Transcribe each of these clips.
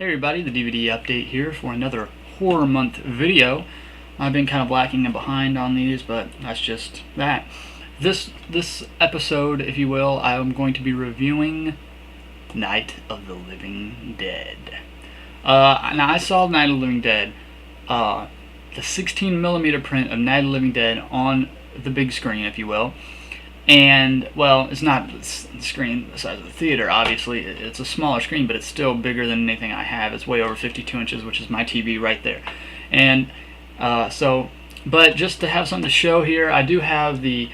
Hey everybody, the DVD update here for another horror month video. I've been kind of lacking behind on these, but that's just that. This episode, if you will, I'm going to be reviewing Night of the Living Dead. Now I saw Night of the Living Dead, the 16mm print of Night of the Living Dead on the big screen, if you will. And, well, it's not the screen the size of the theater, obviously. It's a smaller screen, but it's still bigger than anything I have. It's way over 52 inches, which is my TV right there. And but just to have something to show here, I do have the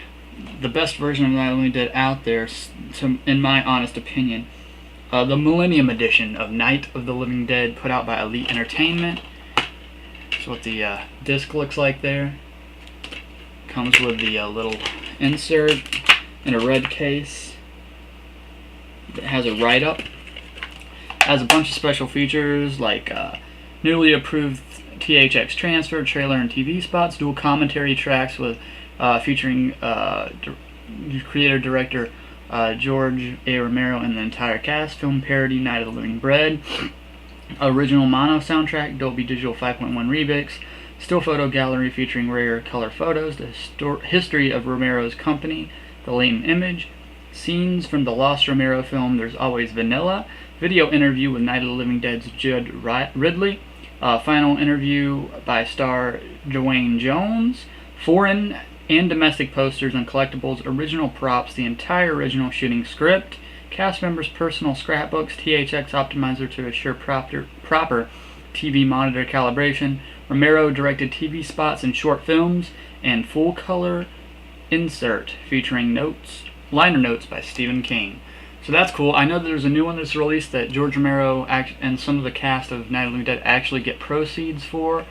best version of Night of the Living Dead out there, in my honest opinion. The Millennium Edition of Night of the Living Dead, put out by Elite Entertainment. That's what the disc looks like there. Comes with the little insert in a red case. It has a write-up. Has a bunch of special features like newly approved THX transfer, trailer and TV spots, dual commentary tracks with featuring creator-director George A. Romero and the entire cast, film parody Night of the Living Dead, original mono soundtrack, Dolby Digital 5.1 remix, still photo gallery featuring rare color photos, the history of Romero's company, the latent image, scenes from the Lost Romero film There's Always Vanilla, video interview with Night of the Living Dead's Judd Ridley, final interview by star Dwayne Jones, foreign and domestic posters and collectibles, original props, the entire original shooting script, cast members' personal scrapbooks, THX optimizer to assure proper TV monitor calibration, Romero directed TV spots and short films, and full color insert featuring liner notes by Stephen King. So that's cool. I know that there's a new one that's released that George Romero and some of the cast of Night of the Living Dead actually get proceeds for,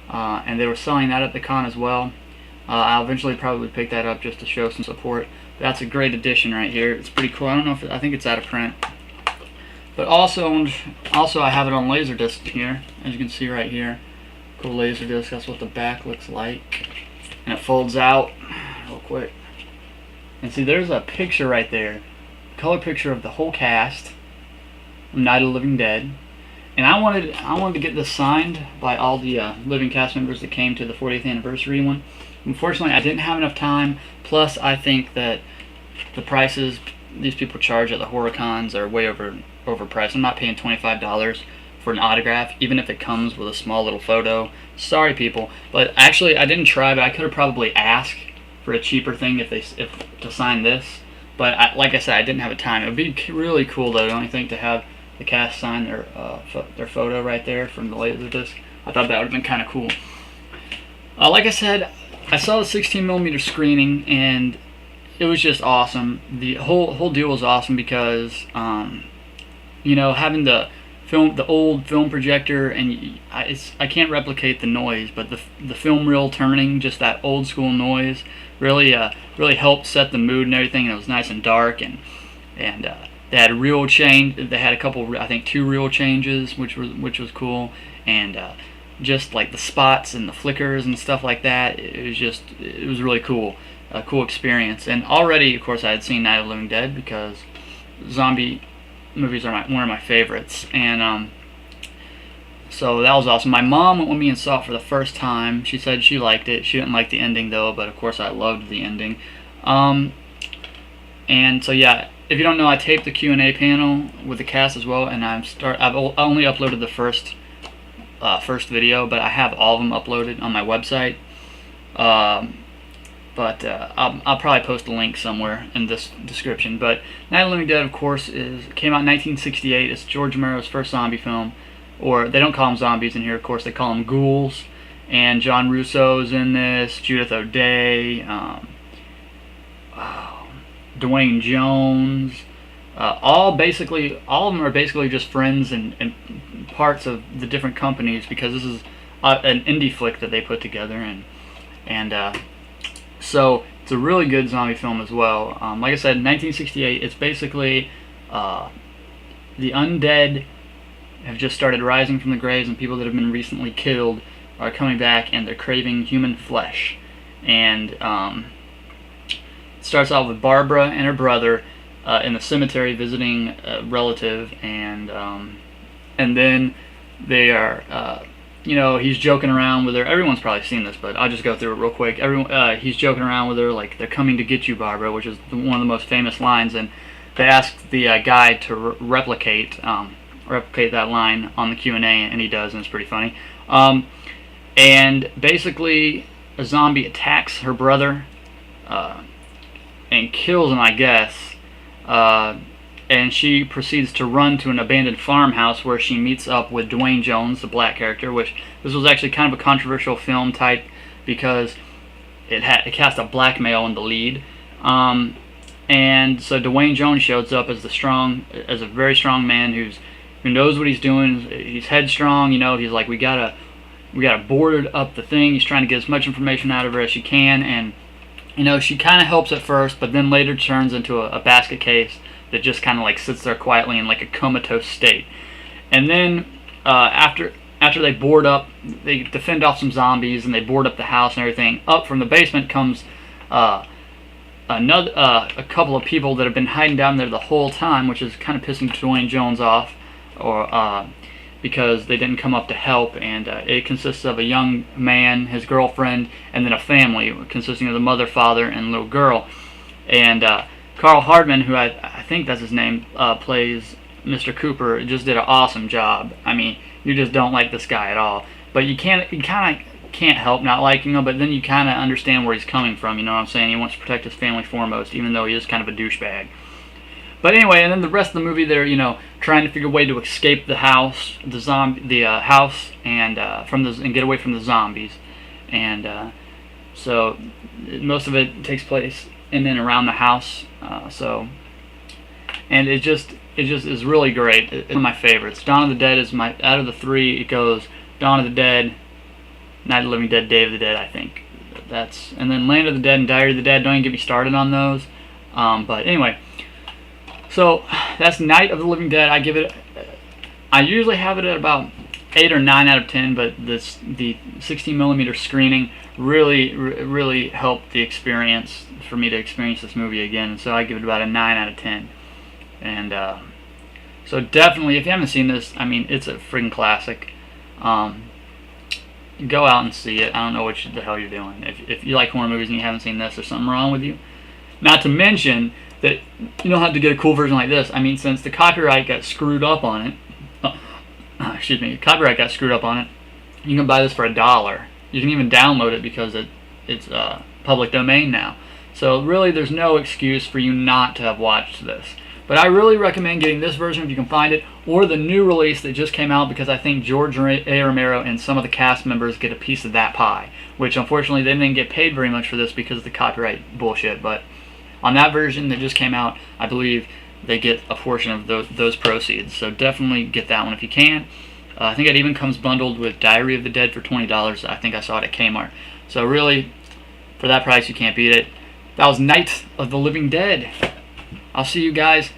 and they were selling that at the con as well. I'll eventually probably pick that up just to show some support. That's a great addition right here. It's pretty cool. I don't know if I think it's out of print. But also I have it on Laserdisc here, as you can see right here. Cool Laserdisc. That's what the back looks like, and it folds out real quick. And see, there's a picture right there, color picture of the whole cast of Night of the Living Dead. And I wanted to get this signed by all the living cast members that came to the 40th anniversary one. Unfortunately, I didn't have enough time. Plus, I think that the prices these people charge at the horror cons are way overpriced. I'm not paying $25 for an autograph, even if it comes with a small little photo. Sorry, people, but actually I didn't try, but I could have probably asked for a cheaper thing if to sign this. But like I said, I didn't have the time. It would be really cool, though, don't you think, to have the cast sign their photo right there from the Laserdisc? I thought that would have been kind of cool. Like I said, I saw the 16mm screening, and it was just awesome. The whole deal was awesome because, you know, having the old film projector, and I can't replicate the noise, but the film reel turning, just that old school noise, really helped set the mood and everything. And it was nice and dark, and they had a reel change. They had a couple, I think, 2 reel changes, which was cool, and just like the spots and the flickers and stuff like that. It was really cool, a cool experience. And already, of course, I had seen Night of the Living Dead because zombie movies are one of my favorites, and so that was awesome. My mom went with me and saw it for the first time. She said she liked it. She didn't like the ending though, but of course I loved the ending. And so yeah, if you don't know, I taped the Q&A panel with the cast as well, and I've only uploaded the first video, but I have all of them uploaded on my website. But I'll probably post a link somewhere in this description. But Night of the Living Dead, of course, came out in 1968. It's George Romero's first zombie film. Or they don't call them zombies in here, of course, they call them ghouls. And John Russo's in this, Judith O'Dea, Dwayne Jones. All of them are basically just friends and parts of the different companies, because this is an indie flick that they put together. And so it's a really good zombie film as well. Like I said, 1968, it's basically the undead have just started rising from the graves, and people that have been recently killed are coming back, and they're craving human flesh. And it starts out with Barbara and her brother in the cemetery visiting a relative, and and then they are, you know, he's joking around with her. Everyone's probably seen this, but I'll just go through it real quick. He's joking around with her, like, they're coming to get you, Barbara, which is one of the most famous lines, and they ask the guy to replicate that line on the Q&A, and he does, and it's pretty funny. And basically, a zombie attacks her brother and kills him, I guess. And she proceeds to run to an abandoned farmhouse where she meets up with Dwayne Jones, the black character, which this was actually kind of a controversial film type because it cast a black male in the lead. And so Dwayne Jones shows up as a very strong man who knows what he's doing. He's headstrong, you know. He's like, we gotta board up the thing. He's trying to get as much information out of her as she can, and you know, she kind of helps at first, but then later turns into a basket case that just kind of like sits there quietly in like a comatose state. And then after they board up, they defend off some zombies and they board up the house and everything. Up from the basement comes a couple of people that have been hiding down there the whole time, which is kind of pissing Dwayne Jones off, or because they didn't come up to help. And it consists of a young man, his girlfriend, and then a family consisting of the mother, father, and little girl. And Carl Hardman, who I think that's his name, plays Mr. Cooper, just did an awesome job. I mean, you just don't like this guy at all, but you kind of can't help not liking him, but then you kind of understand where he's coming from, you know what I'm saying? He wants to protect his family foremost, even though he is kind of a douchebag. But anyway, and then the rest of the movie, they're, you know, trying to figure a way to escape the house, house, and and get away from the zombies. And so most of it takes place in and around the house. And it just is really great. It's one of my favorites. Dawn of the Dead is out of the three. It goes Dawn of the Dead, Night of the Living Dead, Day of the Dead. I think and then Land of the Dead and Diary of the Dead. Don't even get me started on those. But anyway. So that's Night of the Living Dead. I usually have it at about 8 or 9 out of 10, but the 16mm screening really helped the experience for me to experience this movie again. So I give it about a 9 out of 10. And so definitely, if you haven't seen this, I mean, it's a freaking classic. Go out and see it. I don't know what the hell you're doing. If you like horror movies and you haven't seen this, there's something wrong with you. Not to mention that you don't have to get a cool version like this. I mean, since the copyright got screwed up on it, you can buy this for $1. You can even download it because it's public domain now. So really, there's no excuse for you not to have watched this. But I really recommend getting this version if you can find it, or the new release that just came out, because I think George A. Romero and some of the cast members get a piece of that pie, which unfortunately they didn't get paid very much for this because of the copyright bullshit. But on that version that just came out, I believe they get a portion of those proceeds. So definitely get that one if you can. I think it even comes bundled with Diary of the Dead for $20. I think I saw it at Kmart. So really, for that price, you can't beat it. That was Night of the Living Dead. I'll see you guys